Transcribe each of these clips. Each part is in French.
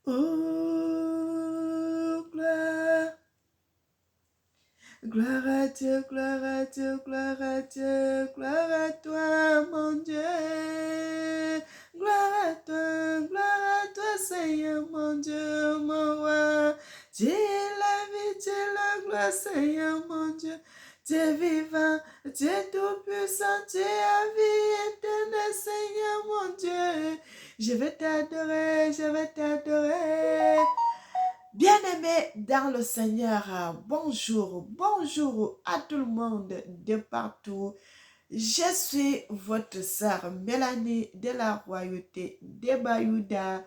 Oh, gloire, gloire à Dieu, gloire à Dieu, gloire à Dieu, gloire à toi, mon Dieu. Gloire à toi, Seigneur, mon Dieu, mon roi. Dieu est la vie, Dieu est la gloire, Seigneur, mon Dieu. Dieu vivant, Dieu tout-puissant, Dieu à vie éternelle, Seigneur, mon Dieu. Je vais t'adorer, je vais t'adorer. Bien-aimés dans le Seigneur, bonjour, bonjour à tout le monde de partout. Je suis votre sœur Mélanie de la royauté de Bayouda.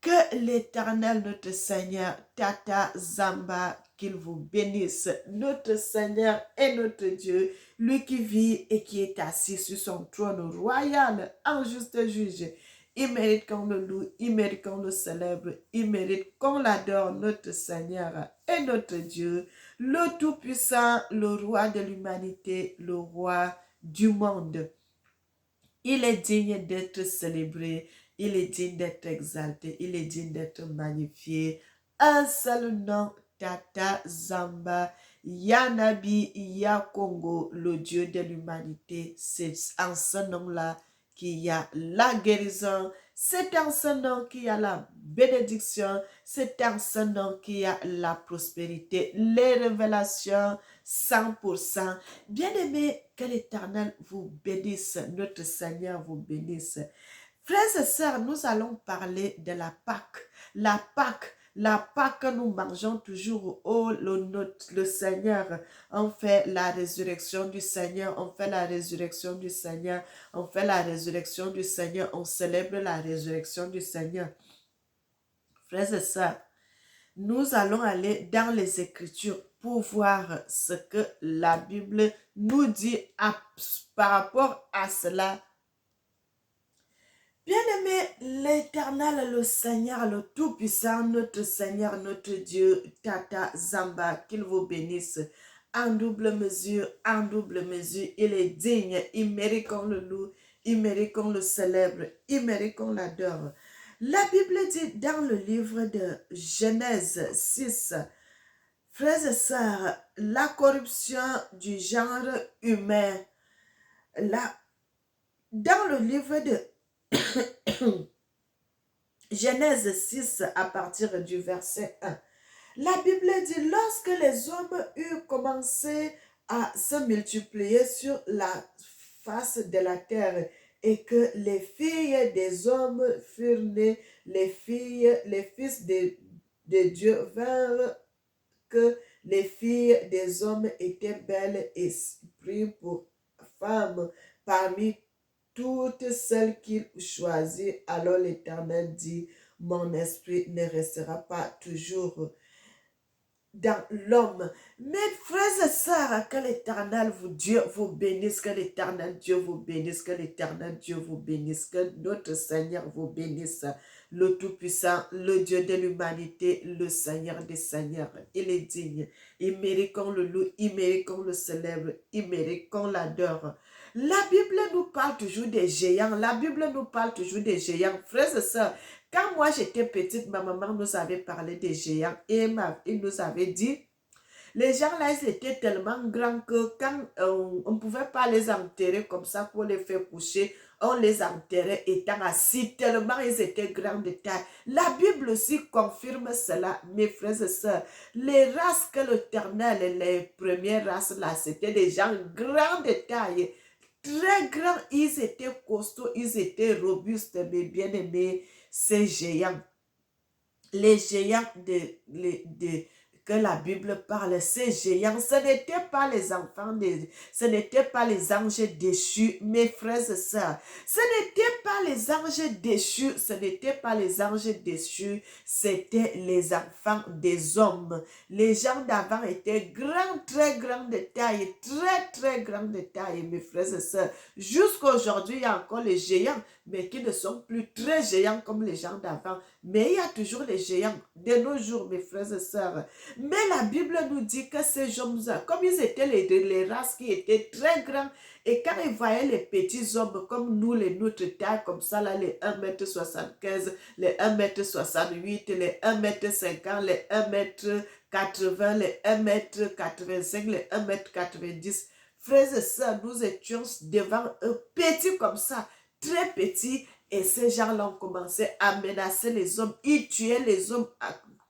Que l'Éternel, notre Seigneur, Tata Zamba, qu'il vous bénisse, notre Seigneur et notre Dieu, lui qui vit et qui est assis sur son trône royal en juste juge. Il mérite qu'on le loue, il mérite qu'on le célèbre, il mérite qu'on l'adore, notre Seigneur et notre Dieu, le Tout-Puissant, le Roi de l'humanité, le Roi du monde. Il est digne d'être célébré, il est digne d'être exalté, il est digne d'être magnifié. Un seul nom, Tata Zamba, Yanabi Yakongo, le Dieu de l'humanité. C'est en ce nom-là qu'il y a la guérison, c'est en ce nom qu'il y a la bénédiction, c'est en ce nom qu'il y a la prospérité, les révélations 100%. Bien-aimés, que l'Éternel vous bénisse, notre Seigneur vous bénisse. Frères et sœurs, nous allons parler de la Pâque. La Pâque que nous mangeons toujours. Oh, le Seigneur, on fait la résurrection du Seigneur, on fait la résurrection du Seigneur, on fait la résurrection du Seigneur, on célèbre la résurrection du Seigneur. Frères et sœurs, nous allons aller dans les Écritures pour voir ce que la Bible nous dit par rapport à cela. Bien-aimé, l'Éternel, le Seigneur, le Tout-Puissant, notre Seigneur, notre Dieu, Tata Zamba, qu'il vous bénisse en double mesure, en double mesure. Il est digne, il mérite qu'on le loue, il mérite qu'on le célèbre, il mérite qu'on l'adore. La Bible dit dans le livre de Genèse 6, frères et sœurs, la corruption du genre humain, dans le livre de Genèse 6 à partir du verset 1, la Bible dit, lorsque les hommes eurent commencé à se multiplier sur la face de la terre et que les filles des hommes furent nées, les fils de Dieu vinrent, que les filles des hommes étaient belles et prirent pour femmes parmi toutes celles qu'il choisit. Alors l'Éternel dit, mon esprit ne restera pas toujours dans l'homme. Mes frères et sœurs, que l'Éternel Dieu vous bénisse, que l'Éternel Dieu vous bénisse, que l'Éternel Dieu vous bénisse, que notre Seigneur vous bénisse, le Tout-Puissant, le Dieu de l'humanité, le Seigneur des Seigneurs. Il est digne, il mérite qu'on le loue, il mérite qu'on le célèbre, il mérite qu'on l'adore. La Bible nous parle toujours des géants, la Bible nous parle toujours des géants. Frères et sœurs, quand moi j'étais petite, ma maman nous avait parlé des géants et il nous avait dit, les gens là, ils étaient tellement grands que quand on ne pouvait pas les enterrer comme ça pour les faire coucher, on les enterrait étant assis, tellement ils étaient grands de taille. La Bible aussi confirme cela, mes frères et sœurs. Les races que l'Éternel, les premières races là, c'était des gens grands de taille, très grands, ils étaient costauds, ils étaient robustes, mes bien-aimés, ces géants. Les géants que la Bible parle, ces géants, ce n'étaient pas les enfants, ce n'étaient pas les anges déchus, mes frères et sœurs. Ce n'étaient pas les anges déchus, ce n'étaient pas les anges déchus, c'était les enfants des hommes. Les gens d'avant étaient grands, très grands de taille, très, très grands de taille, mes frères et sœurs. Jusqu'à aujourd'hui, il y a encore les géants. mais qui ne sont plus très géants comme les gens d'avant. Mais il y a toujours les géants de nos jours, mes frères et sœurs. Mais la Bible nous dit que ces hommes, comme ils étaient les races qui étaient très grands, et quand ils voyaient les petits hommes comme nous, les notre taille, comme ça, là, les 1,75 m, les 1,68 m, les 1,50 m, les 1,80 m, les 1,85 m, les 1,90 m. Frères et sœurs, nous étions devant eux, petits comme ça, très petits, et ces gens-là ont commencé à menacer les hommes. Ils tuaient les hommes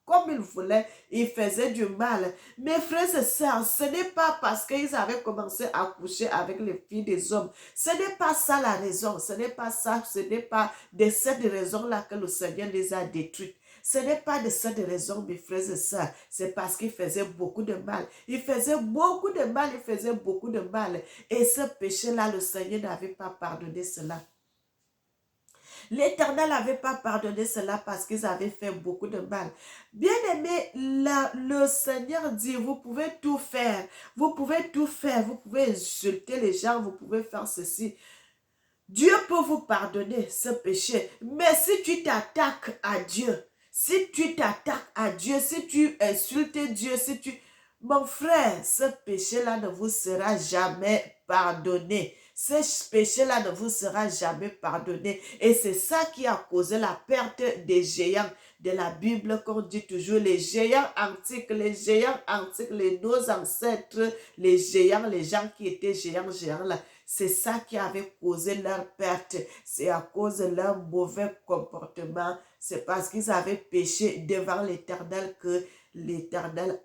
comme ils voulaient, ils faisaient du mal. Mes frères et sœurs, ce n'est pas parce qu'ils avaient commencé à coucher avec les filles des hommes. Ce n'est pas ça la raison, ce n'est pas ça, ce n'est pas de cette raison-là que le Seigneur les a détruits. Ce n'est pas de cette raison, mes frères et sœurs, c'est parce qu'ils faisaient beaucoup de mal. Ils faisaient beaucoup de mal, ils faisaient beaucoup de mal. Et ce péché-là, le Seigneur n'avait pas pardonné cela. L'Éternel n'avait pas pardonné cela parce qu'ils avaient fait beaucoup de mal. Bien-aimé, le Seigneur dit, vous pouvez tout faire. Vous pouvez tout faire. Vous pouvez insulter les gens. Vous pouvez faire ceci. Dieu peut vous pardonner ce péché. Mais si tu t'attaques à Dieu, si tu t'attaques à Dieu, si tu insultes Dieu, si tu... Mon frère, ce péché-là ne vous sera jamais pardonné. Ce péché-là ne vous sera jamais pardonné. Et c'est ça qui a causé la perte des géants de la Bible, qu'on dit toujours, les géants antiques, nos ancêtres, les géants, les gens qui étaient géants là. C'est ça qui avait causé leur perte. C'est à cause de leur mauvais comportement. C'est parce qu'ils avaient péché devant l'Éternel que l'Éternel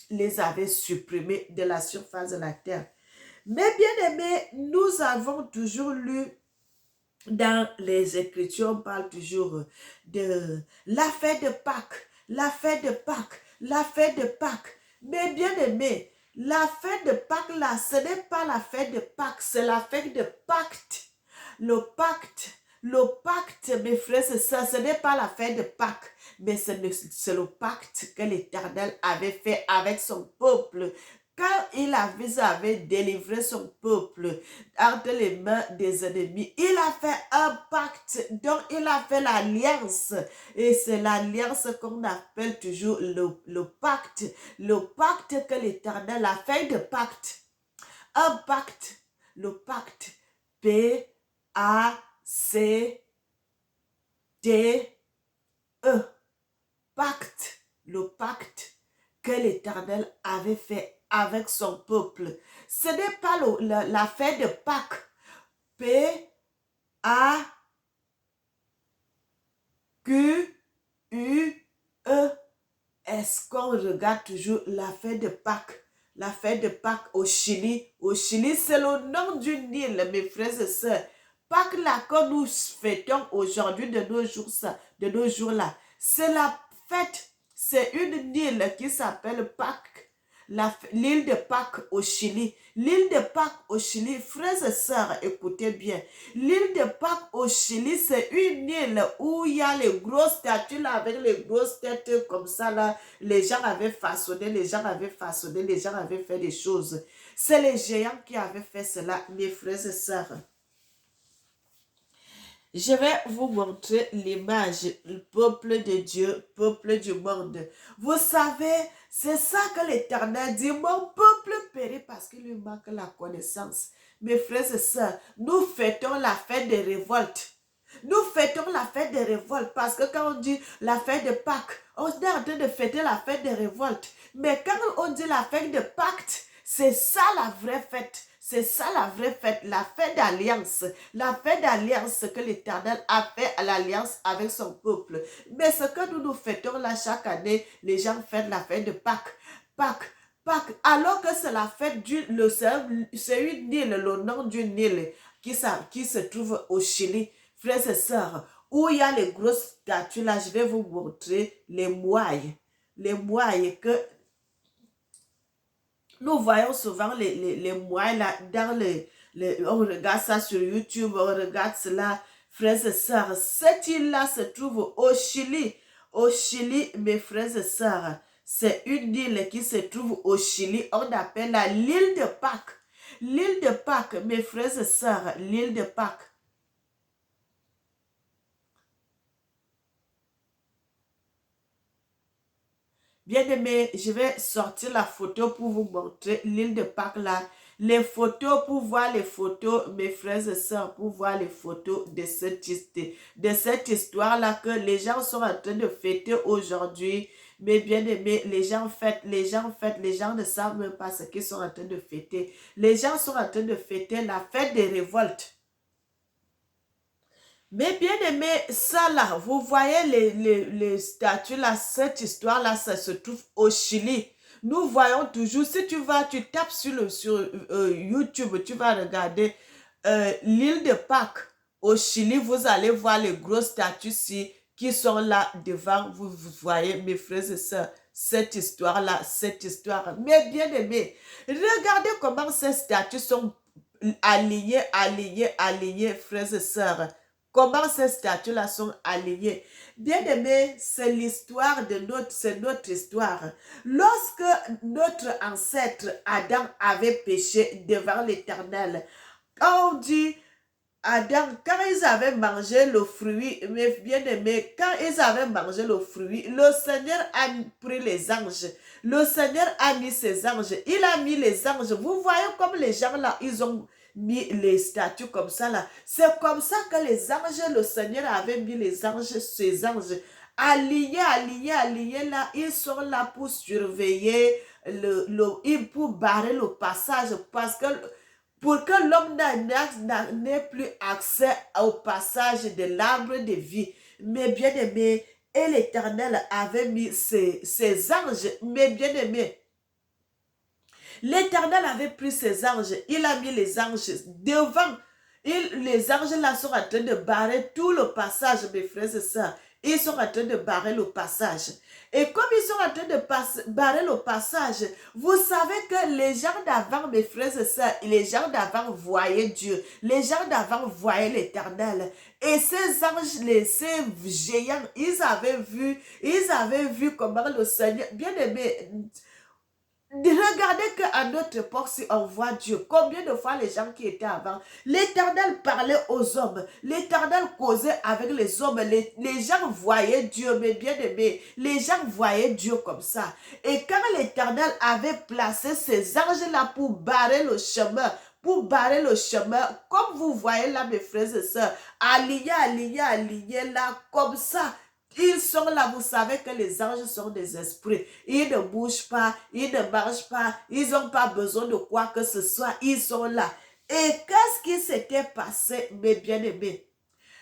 les avait supprimés de la surface de la terre. Mais bien aimés, nous avons toujours lu dans les Écritures, on parle toujours de la fête de Pâques, la fête de Pâques, la fête de Pâques. Mais bien aimés, la fête de Pâques là, ce n'est pas la fête de Pâques, c'est la fête de pacte. Le pacte, mes frères, c'est ça, ce n'est pas la fête de Pâques, mais c'est le pacte que l'Éternel avait fait avec son peuple. Quand il avait délivré son peuple entre les mains des ennemis, il a fait un pacte, donc il a fait l'alliance. Et c'est l'alliance qu'on appelle toujours le pacte. Le pacte que l'Éternel a fait de pacte. Un pacte, le pacte. P-A-C-T-E. Pacte, le pacte que l'Éternel avait fait avec son peuple. Ce n'est pas la fête de Pâques. P-A-Q-U-E. Est-ce qu'on regarde toujours la fête de Pâques? La fête de Pâques au Chili. Au Chili, c'est le nom du Nil, mes frères et sœurs. Pâques là que nous fêtons aujourd'hui de nos jours là. C'est la fête. C'est une île qui s'appelle Pâques. L'île de Pâques au Chili. L'île de Pâques au Chili, frères et sœurs, écoutez bien. L'île de Pâques au Chili, c'est une île où il y a les grosses statues là, avec les grosses têtes comme ça là. Les gens avaient façonné, les gens avaient fait des choses. C'est les géants qui avaient fait cela, mes frères et sœurs. Je vais vous montrer l'image, le peuple de Dieu, peuple du monde. Vous savez, c'est ça que l'Éternel dit, mon peuple périt parce qu'il lui manque la connaissance. Mes frères et sœurs, nous fêtons la fête des révoltes. Nous fêtons la fête des révoltes parce que quand on dit la fête de Pâques, on est en train de fêter la fête des révoltes. Mais quand on dit la fête de Pâques, c'est ça la vraie fête. C'est ça la vraie fête, la fête d'alliance. La fête d'alliance que l'Éternel a fait à l'alliance avec son peuple. Mais ce que nous fêtons là chaque année, les gens fêtent la fête de Pâques. Pâques. Alors que c'est la fête c'est une île, le nom d'une île qui se trouve au Chili. Frères et sœurs, où il y a les grosses statues là, je vais vous montrer les mouailles. Les mouailles que... Nous voyons souvent les mouailles là, on regarde ça sur YouTube, on regarde cela, frères et sœurs. Cette île-là se trouve au Chili. Au Chili, mes frères et sœurs, c'est une île qui se trouve au Chili. On appelle l'île de Pâques. L'île de Pâques, mes frères et sœurs, l'île de Pâques. Bien aimé, je vais sortir la photo pour vous montrer l'île de Pâques là. Les photos, pour voir les photos, mes frères et sœurs, pour voir les photos de cette histoire-là que les gens sont en train de fêter aujourd'hui. Mais bien aimé, les gens fêtent, les gens ne savent même pas ce qu'ils sont en train de fêter. Les gens sont en train de fêter la fête des révoltes. Mais bien aimé, ça là, vous voyez les statues là, cette histoire là, ça se trouve au Chili. Nous voyons toujours, si tu vas, tu tapes sur YouTube, tu vas regarder l'île de Pâques au Chili, vous allez voir les grosses statues qui sont là devant vous. Vous voyez, mes frères et sœurs, cette histoire là, cette histoire. Mais bien aimé, regardez comment ces statues sont alignées, frères et sœurs. Comment ces statues-là sont alignées. Bien aimé, c'est l'histoire c'est notre histoire. Lorsque notre ancêtre Adam avait péché devant l'Éternel, quand on dit Adam, quand ils avaient mangé le fruit, mes bien-aimés, quand ils avaient mangé le fruit, le Seigneur a pris les anges. Le Seigneur a mis ses anges. Il a mis les anges. Vous voyez comme les gens là, ils ont mis les statues comme ça là. C'est comme ça que les anges, le Seigneur avait mis les anges, ses anges, alignés là. Ils sont là pour surveiller, pour barrer le passage parce que pour que l'homme n'ait plus accès au passage de l'arbre de vie. Mais bien aimé, et l'Éternel avait mis ses anges, mais bien aimé, l'Éternel avait pris ses anges, il a mis les anges devant. Les anges là sont en train de barrer tout le passage, mes frères et sœurs. Ils sont en train de barrer le passage. Et comme ils sont en train de barrer le passage, vous savez que les gens d'avant, mes frères et sœurs, les gens d'avant voyaient Dieu. Les gens d'avant voyaient l'Éternel. Et ces anges, ces géants, ils avaient vu comment le Seigneur, bien aimé, regardez qu'à notre époque, si on voit Dieu, combien de fois les gens qui étaient avant, l'Éternel parlait aux hommes, l'Éternel causait avec les hommes, les gens voyaient Dieu, mais bien aimé, les gens voyaient Dieu comme ça. Et quand l'Éternel avait placé ces anges-là pour barrer le chemin, comme vous voyez là, mes frères et sœurs, alignés là, comme ça. Ils sont là, vous savez que les anges sont des esprits. Ils ne bougent pas, ils ne marchent pas, ils n'ont pas besoin de quoi que ce soit, ils sont là. Et qu'est-ce qui s'était passé, mes bien-aimés?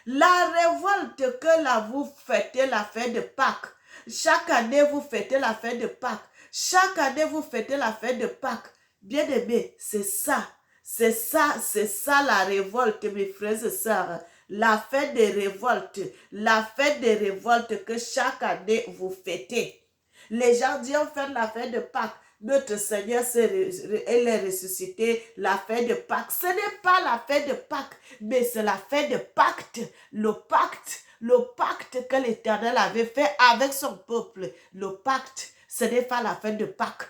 La révolte que là, vous fêtez la fête de Pâques. Chaque année, vous fêtez la fête de Pâques. Chaque année, vous fêtez la fête de Pâques. Bien-aimés, c'est ça. C'est ça la révolte, mes frères et sœurs. La fête des révoltes que chaque année vous fêtez. Les gens disent on fait la fête de Pâques. Notre Seigneur elle est ressuscité, la fête de Pâques. Ce n'est pas la fête de Pâques, mais c'est la fête de pacte. Le pacte que l'Éternel avait fait avec son peuple. Le pacte, ce n'est pas la fête de Pâques.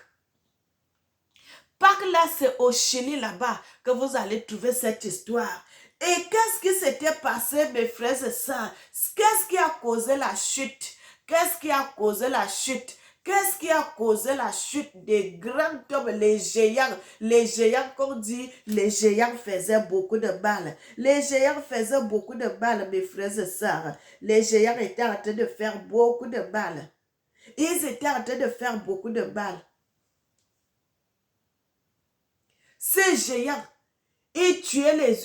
Pâques là, c'est au Chili là-bas que vous allez trouver cette histoire. Et qu'est-ce qui s'était passé, mes frères et sœurs? Qu'est-ce qui a causé la chute? Qu'est-ce qui a causé la chute? Qu'est-ce qui a causé la chute des grands hommes, les géants? Les géants qu'on dit, les géants faisaient beaucoup de mal. Les géants faisaient beaucoup de mal, mes frères et sœurs. Les géants étaient en train de faire beaucoup de mal. Ils étaient en train de faire beaucoup de mal. Ces géants, ils tuaient les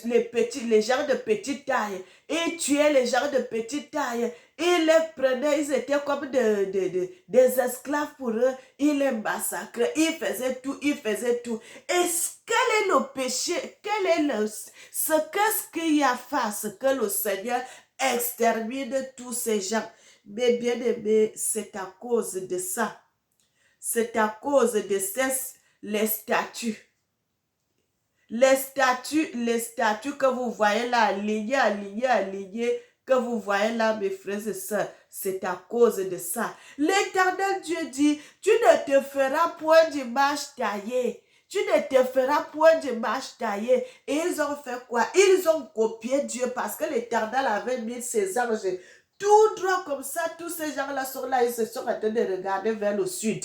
gens de petite taille. Ils tuaient les gens de petite taille. Ils les prenaient, ils étaient comme des esclaves pour eux. Ils les massacraient. Ils faisaient tout. Et quel est le péché? Qu'est-ce qu'il y a face que le Seigneur extermine tous ces gens? Mais bien aimé, c'est à cause de ça. C'est à cause de les statues. Les statues que vous voyez là, alignées, que vous voyez là, mes frères et sœurs, c'est à cause de ça. L'Éternel Dieu dit, tu ne te feras point d'image taillée. Tu ne te feras point d'image taillée. Et ils ont fait quoi? Ils ont copié Dieu parce que l'Éternel avait mis ses anges Tout droit comme ça, tous ces gens-là sont là, ils se sont en train de regarder vers le sud.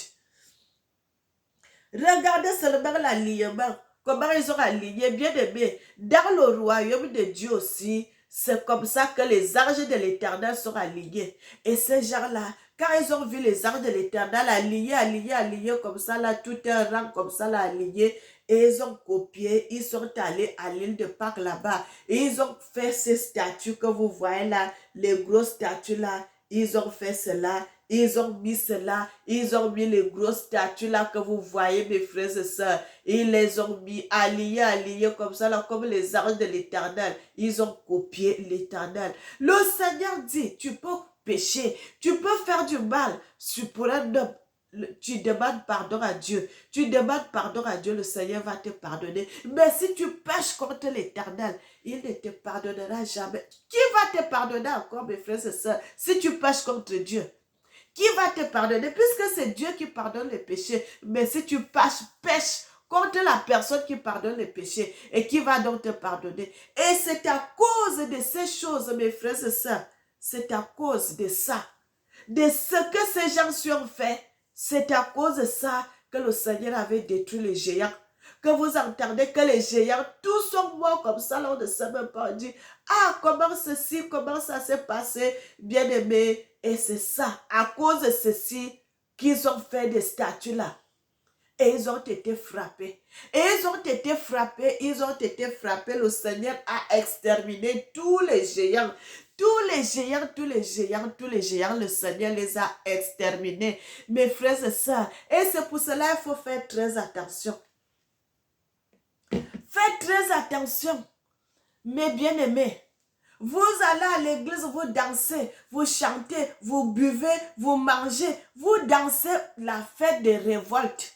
Regardez seulement l'alignement, comment ils ont aligné, bien aimé. Dans le royaume de Dieu aussi, c'est comme ça que les anges de l'Éternel sont alignés. Et ces gens-là, quand ils ont vu les anges de l'Éternel alignés comme ça, là, tout un rang comme ça, là, aligné, et ils ont copié, ils sont allés à l'île de Pâques là-bas, et ils ont fait ces statues que vous voyez là, les grosses statues là, ils ont fait cela, ils ont mis cela, ils ont mis les grosses statues là que vous voyez, mes frères et sœurs. Ils les ont mis alignés comme ça, là, comme les anges de l'Éternel. Ils ont copié l'Éternel. Le Seigneur dit, tu peux pécher, tu peux faire du mal pour un homme. Tu demandes pardon à Dieu. Tu demandes pardon à Dieu, le Seigneur va te pardonner. Mais si tu pêches contre l'Éternel, il ne te pardonnera jamais. Qui va te pardonner encore, mes frères et sœurs, si tu pêches contre Dieu? Qui va te pardonner? Puisque c'est Dieu qui pardonne les péchés. Mais si tu pêches contre la personne qui pardonne les péchés, et qui va donc te pardonner. Et c'est à cause de ces choses, mes frères et sœurs, c'est à cause de ça, de ce que ces gens ont fait, c'est à cause de ça que le Seigneur avait détruit les géants. Que vous entendez que les géants, tous sont morts comme ça, là, on ne sait même pas. On dit, ah, comment ça s'est passé, bien aimé. Et c'est ça, à cause de ceci, qu'ils ont fait des statues là. Et ils ont été frappés. Ils ont été frappés. Le Seigneur a exterminé tous les géants. Le Seigneur les a exterminés. Mes frères et sœurs. Et c'est pour cela qu'il faut faire très attention. Faites très attention. Mes bien-aimés. Vous allez à l'église, vous dansez, vous chantez, vous buvez, vous mangez. Vous dansez la fête des révoltes.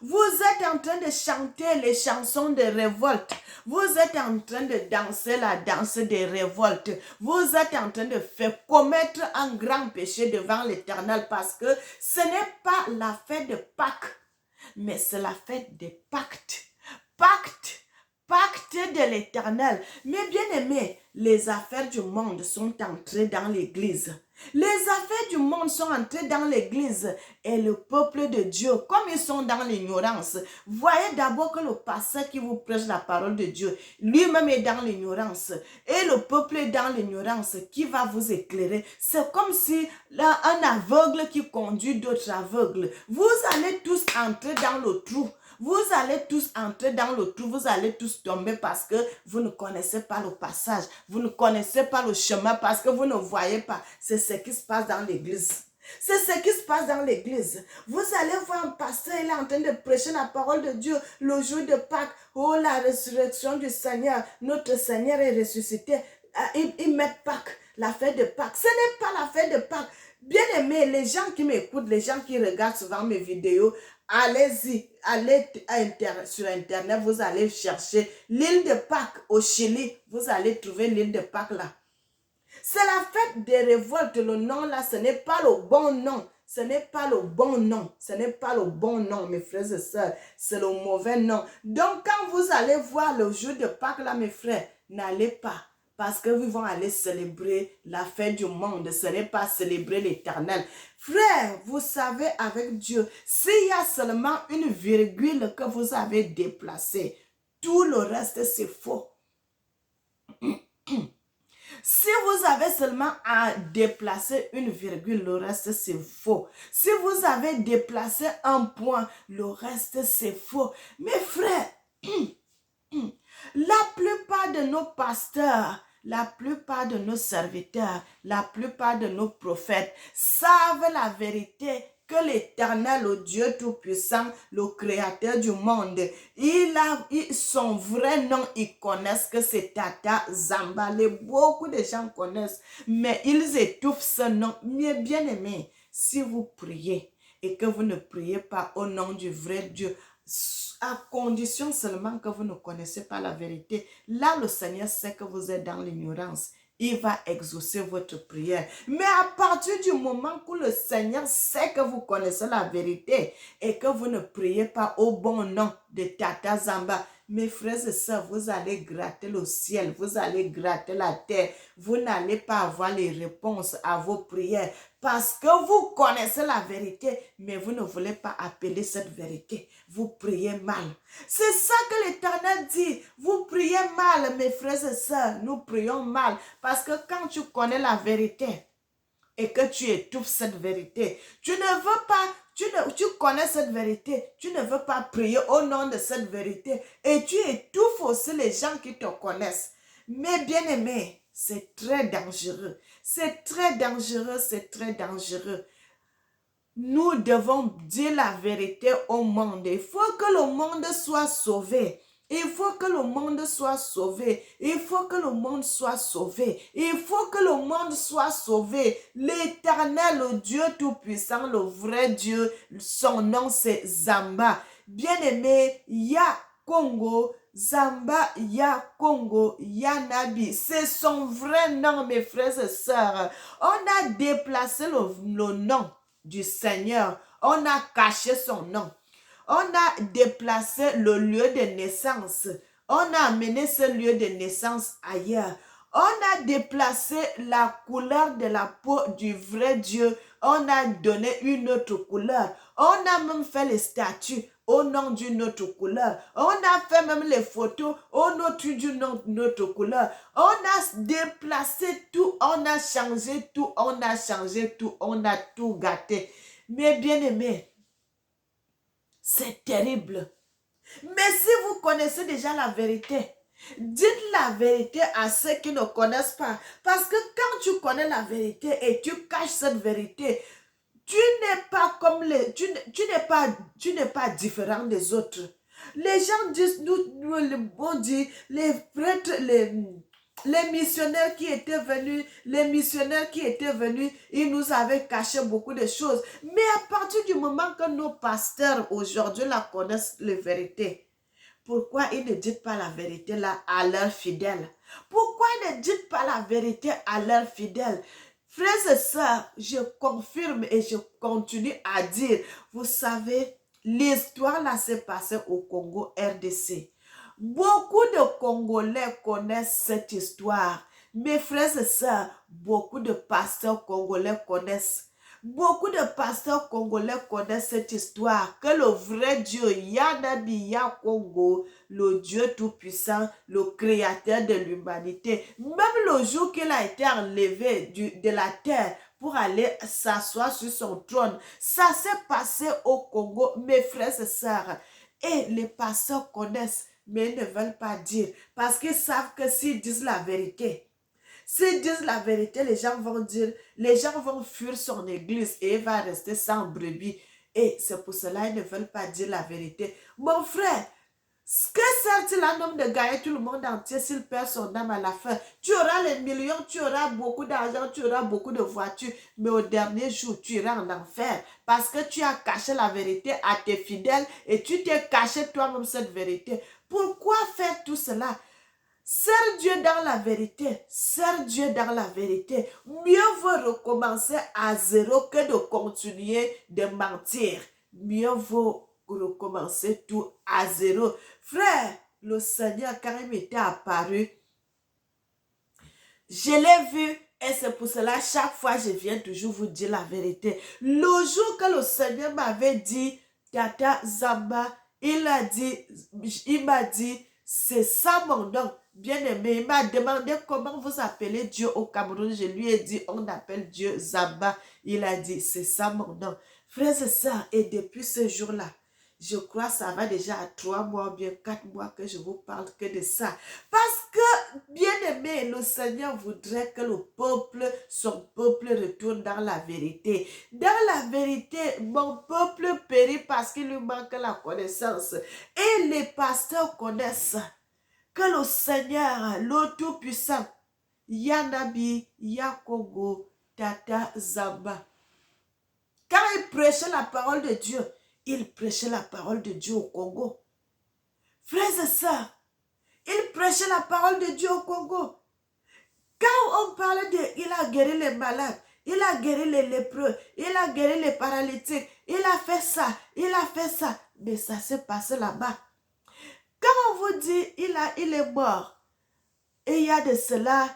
Vous êtes en train de chanter les chansons de révolte. Vous êtes en train de danser la danse des révoltes. Vous êtes en train de faire commettre un grand péché devant l'Éternel parce que ce n'est pas la fête de Pâques, mais c'est la fête des pactes. Pacte de l'Éternel. Mais bien aimés, les affaires du monde sont entrées dans l'église. Les affaires du monde sont entrées dans l'église et le peuple de Dieu, comme ils sont dans l'ignorance, voyez d'abord que le pasteur qui vous prêche la parole de Dieu, lui-même est dans l'ignorance et le peuple est dans l'ignorance qui va vous éclairer. C'est comme si là, un aveugle qui conduit d'autres aveugles. Vous allez tous entrer dans le trou. Vous allez tous entrer dans le trou, vous allez tous tomber parce que vous ne connaissez pas le passage, vous ne connaissez pas le chemin parce que vous ne voyez pas. C'est ce qui se passe dans l'église. C'est ce qui se passe dans l'église. Vous allez voir un pasteur, il est en train de prêcher la parole de Dieu le jour de Pâques. Oh, la résurrection du Seigneur, notre Seigneur est ressuscité. Ils mettent Pâques, la fête de Pâques. Ce n'est pas la fête de Pâques. Bien aimé, les gens qui m'écoutent, les gens qui regardent souvent mes vidéos, allez-y, allez sur Internet, vous allez chercher l'île de Pâques au Chili. Vous allez trouver l'île de Pâques là. C'est la fête des révoltes. Le nom là, ce n'est pas le bon nom. Ce n'est pas le bon nom. Ce n'est pas le bon nom, mes frères et sœurs. C'est le mauvais nom. Donc, quand vous allez voir le jour de Pâques là, mes frères, n'allez pas. Parce que vous vont aller célébrer la fête du monde. Ce n'est pas célébrer l'Éternel. Frère, vous savez, avec Dieu, s'il y a seulement une virgule que vous avez déplacée, tout le reste, c'est faux. Si vous avez seulement à déplacer une virgule, le reste c'est faux. Si vous avez déplacé un point, le reste c'est faux. Mes frères, la plupart de nos pasteurs, la plupart de nos serviteurs, la plupart de nos prophètes savent la vérité que l'Éternel, le Dieu Tout-Puissant, le Créateur du monde, son vrai nom, ils connaissent que c'est Tata Zambale. Beaucoup de gens connaissent, mais ils étouffent ce nom. Mais bien aimé, si vous priez et que vous ne priez pas au nom du vrai Dieu, à condition seulement que vous ne connaissez pas la vérité, là le Seigneur sait que vous êtes dans l'ignorance. Il va exaucer votre prière. Mais à partir du moment où le Seigneur sait que vous connaissez la vérité et que vous ne priez pas au bon nom de Tata Zamba, Mes frères et sœurs, vous allez gratter le ciel, vous allez gratter la terre. Vous n'allez pas avoir les réponses à vos prières parce que vous connaissez la vérité, mais vous ne voulez pas appeler cette vérité. Vous priez mal. C'est ça que l'Éternel dit. Vous priez mal, mes frères et sœurs. Nous prions mal parce que quand tu connais la vérité et que tu étouffes cette vérité, tu ne veux pas... Tu connais cette vérité, tu ne veux pas prier au nom de cette vérité et tu étouffes aussi les gens qui te connaissent. Mais bien aimé, c'est très dangereux. C'est très dangereux, c'est très dangereux. Nous devons dire la vérité au monde. Il faut que le monde soit sauvé. Il faut que le monde soit sauvé. Il faut que le monde soit sauvé. Il faut que le monde soit sauvé. L'Éternel, le Dieu Tout-Puissant, le vrai Dieu, son nom c'est Zamba. Bien-aimé, Ya Congo, Zamba, Ya Congo, Ya Nabi. C'est son vrai nom, mes frères et sœurs. On a déplacé le nom du Seigneur. On a caché son nom. On a déplacé le lieu de naissance. On a amené ce lieu de naissance ailleurs. On a déplacé la couleur de la peau du vrai Dieu. On a donné une autre couleur. On a même fait les statues au nom d'une autre couleur. On a fait même les photos au nom d'une autre couleur. On a déplacé tout. On a changé tout. On a changé tout. On a tout gâté. Mais bien aimé, c'est terrible. Mais si vous connaissez déjà la vérité, dites la vérité à ceux qui ne connaissent pas. Parce que quand tu connais la vérité et tu caches cette vérité, tu n'es pas comme les... Tu n'es pas différent des autres. Les gens disent, on dit, les prêtres, les missionnaires qui étaient venus, ils nous avaient caché beaucoup de choses. Mais à partir du moment que nos pasteurs aujourd'hui la connaissent la vérité, pourquoi ils ne disent pas la vérité là à leurs fidèles? Pourquoi ils ne disent pas la vérité à leurs fidèles? Frères et sœurs, je confirme et je continue à dire, vous savez, l'histoire là s'est passée au Congo RDC. Beaucoup de Congolais connaissent cette histoire. Mes frères et sœurs, beaucoup de pasteurs congolais connaissent. Beaucoup de pasteurs congolais connaissent cette histoire. Que le vrai Dieu, Yanabi Ya Congo, le Dieu Tout-Puissant, le Créateur de l'humanité, même le jour qu'il a été enlevé de la terre pour aller s'asseoir sur son trône, ça s'est passé au Congo, mes frères et sœurs. Et les pasteurs connaissent, mais ils ne veulent pas dire. Parce qu'ils savent que s'ils disent la vérité, s'ils disent la vérité, les gens vont dire, les gens vont fuir son église et il va rester sans brebis. Et c'est pour cela qu'ils ne veulent pas dire la vérité. Mon frère, que sert-il à un homme de gagner tout le monde entier s'il perd son âme à la fin? Tu auras les millions, tu auras beaucoup d'argent, tu auras beaucoup de voitures, mais au dernier jour, tu iras en enfer parce que tu as caché la vérité à tes fidèles et tu t'es caché toi-même cette vérité. Pourquoi faire tout cela? Sers Dieu dans la vérité, sers Dieu dans la vérité. Mieux vaut recommencer à zéro que de continuer de mentir. Mieux vaut recommencer tout à zéro. Frère, le Seigneur, quand il m'était apparu, je l'ai vu et c'est pour cela, chaque fois, je viens toujours vous dire la vérité. Le jour que le Seigneur m'avait dit, Tata Zamba, il m'a dit, c'est ça mon nom. Bien-aimé, il m'a demandé comment vous appelez Dieu au Cameroun. Je lui ai dit, on appelle Dieu Zamba. Il a dit, c'est ça mon nom. Frères et sœurs, et depuis ce jour-là, je crois que ça va déjà à 3 mois, bien 4 mois que je vous parle que de ça. Parce que, bien-aimé, le Seigneur voudrait que le peuple, son peuple retourne dans la vérité. Dans la vérité, mon peuple périt parce qu'il lui manque la connaissance. Et les pasteurs connaissent que le Seigneur, le Tout-Puissant, Yanabi, Yakogo, Tata Zamba, quand il prêchait la parole de Dieu, il prêchait la parole de Dieu au Congo. Frères et sœurs, il prêchait la parole de Dieu au Congo. Quand on parlait de, il a guéri les malades, il a guéri les lépreux, il a guéri les paralytiques, il a fait ça, il a fait ça. Mais ça s'est passé là-bas. Quand Quand on vous dit, il est mort, et il y a de cela,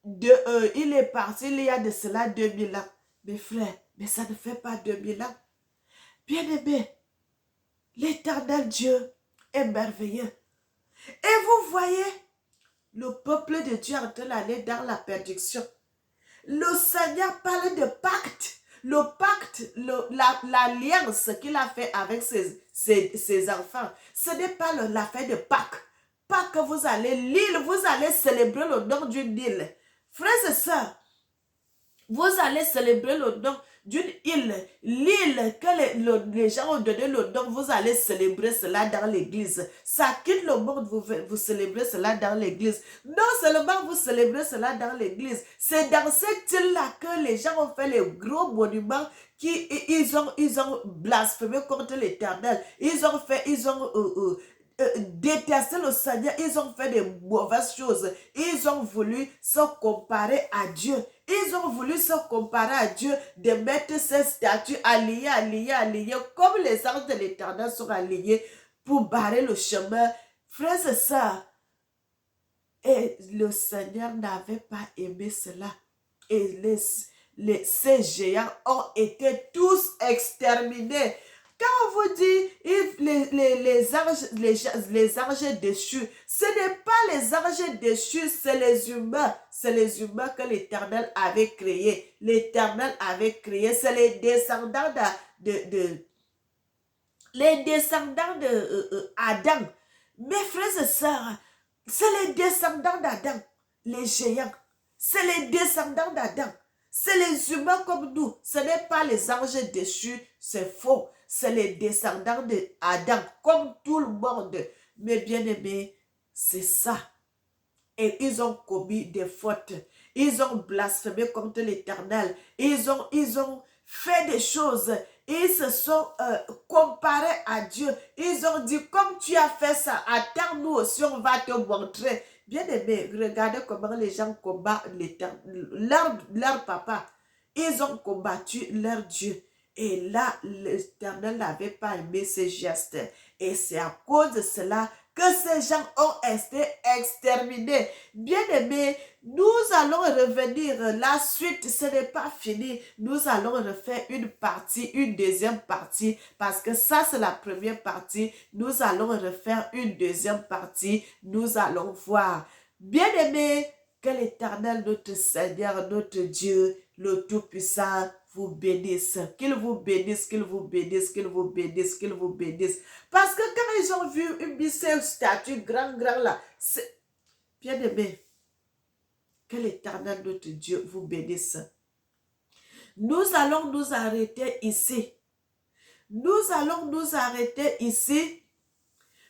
il est parti, il y a de cela 2000 ans. Mes frères, mais ça ne fait pas 2000 ans. Bien-aimé, l'Éternel Dieu est merveilleux. Et vous voyez, le peuple de Dieu est en train d'aller dans la perdition. Le Seigneur parle de pacte. Le pacte, l'alliance qu'il a fait avec ses enfants, ce n'est pas l'affaire de Pâques. Pâques, vous allez l'île, vous allez célébrer le nom d'une île. Frères et sœurs, vous allez célébrer le nom d'une île. L'île que les gens ont donné le nom, vous allez célébrer cela dans l'église. Ça quitte le monde, vous célébrez cela dans l'église. Non seulement vous célébrez cela dans l'église, c'est dans cette île-là que les gens ont fait les gros monuments ils ont blasphémé contre l'Éternel. Ils ont détesté le Seigneur. Ils ont fait des mauvaises choses. Ils ont voulu se comparer à Dieu. Ils ont voulu se comparer à Dieu, de mettre ces statues alliées, comme les anges de l'Éternel sont alliés pour barrer le chemin. Frères et sœurs, et le Seigneur n'avait pas aimé cela. Et ces géants ont été tous exterminés. Quand on vous dit les anges déchus, ce n'est pas les anges déchus, c'est les humains. C'est les humains que l'Éternel avait créés. L'Éternel avait créé, c'est les descendants Adam. Mes frères et sœurs, c'est les descendants d'Adam, les géants. C'est les descendants d'Adam. C'est les humains comme nous. Ce n'est pas les anges déchus, c'est faux. C'est les descendants d'Adam, comme tout le monde. Mais bien aimés, c'est ça. Et ils ont commis des fautes. Ils ont blasphémé contre l'Éternel. Ils ont fait des choses. Ils se sont comparés à Dieu. Ils ont dit, comme tu as fait ça, attends, nous aussi, on va te montrer. Bien aimé, regardez comment les gens combattent leur papa. Ils ont combattu leur Dieu. Et là, l'Éternel n'avait pas aimé ces gestes. Et c'est à cause de cela que ces gens ont été exterminés. Bien-aimés, nous allons revenir. La suite, ce n'est pas fini. Nous allons refaire une partie, une deuxième partie, parce que ça, c'est la première partie. Nous allons refaire une deuxième partie. Nous allons voir. Bien-aimés, que l'Éternel, notre Seigneur, notre Dieu, le Tout-Puissant, vous bénisse. Qu'il vous bénisse, qu'il vous bénisse, qu'il vous bénisse, qu'il vous bénisse. Parce que quand ils ont vu une statue grand là, c'est bien aimé. Que l'Éternel, notre Dieu, vous bénisse. Nous allons nous arrêter ici. Nous allons nous arrêter ici.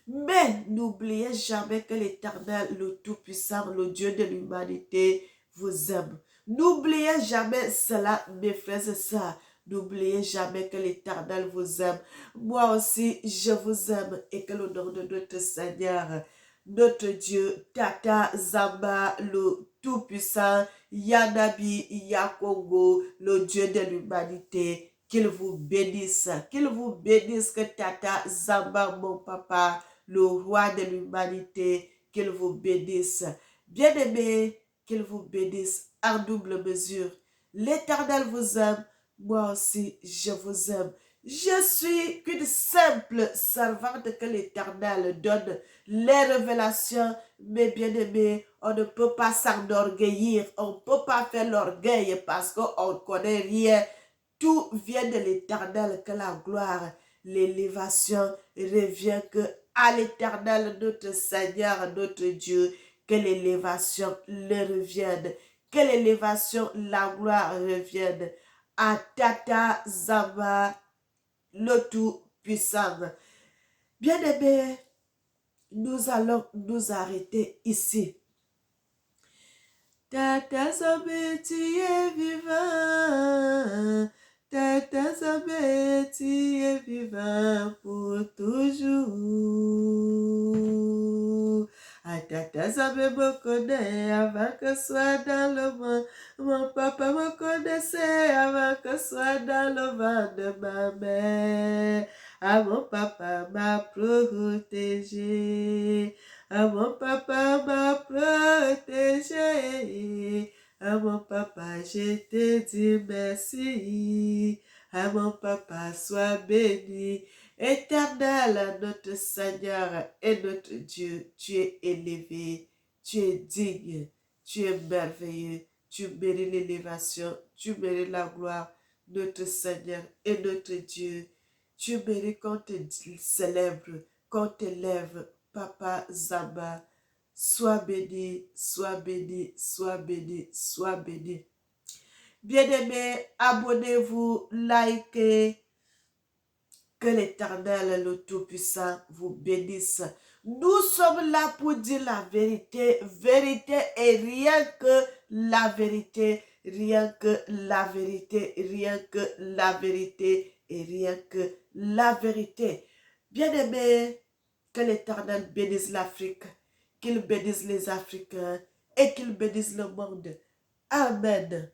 Mais n'oubliez jamais que l'Éternel, le Tout-Puissant, le Dieu de l'humanité, vous aime. N'oubliez jamais cela, mes frères et sœurs. N'oubliez jamais que l'Éternel vous aime. Moi aussi, je vous aime et que le nom de notre Seigneur, notre Dieu, Tata Zamba, le Tout-Puissant, Yanabi, Yakongo, le Dieu de l'humanité, qu'il vous bénisse. Qu'il vous bénisse, que Tata Zamba, mon papa, le roi de l'humanité, qu'il vous bénisse. Bien-aimé, qu'il vous bénisse en double mesure. L'Éternel vous aime, moi aussi je vous aime. Je suis qu'une simple servante que l'Éternel donne les révélations, mais bien-aimé, on ne peut pas s'enorgueillir, on ne peut pas faire l'orgueil parce qu'on ne connaît rien. Tout vient de l'Éternel, que la gloire, l'élévation revient que à l'Éternel, notre Seigneur, notre Dieu, que l'élévation le revienne, que l'élévation, la gloire revienne à Tata Zamba, le Tout-Puissant. Bien-aimés, nous allons nous arrêter ici. Tata Zamba, tu es vivant. Tata Zamba, tu es vivant pour toujours. Tata Zamba me connaît avant que soit dans le monde. Mon papa me connaissait avant que soit dans le ventre de ma mère. Ah, mon papa m'a protégé. Ah, mon papa m'a protégé. Ah, mon papa, je te dis merci. Ah, mon papa, sois béni. Éternel, notre Seigneur et notre Dieu, tu es élevé, tu es digne, tu es merveilleux, tu mérites l'élévation, tu mérites la gloire, notre Seigneur et notre Dieu. Tu mérites qu'on te célèbre, qu'on t'élève, Papa Zamba. Sois béni, sois béni, sois béni, sois béni. Bien-aimés, abonnez-vous, likez. Que l'Éternel, le Tout-Puissant, vous bénisse. Nous sommes là pour dire la vérité, vérité et rien que la vérité, rien que la vérité, rien que la vérité et rien que la vérité. Bien-aimés, que l'Éternel bénisse l'Afrique, qu'il bénisse les Africains et qu'il bénisse le monde. Amen.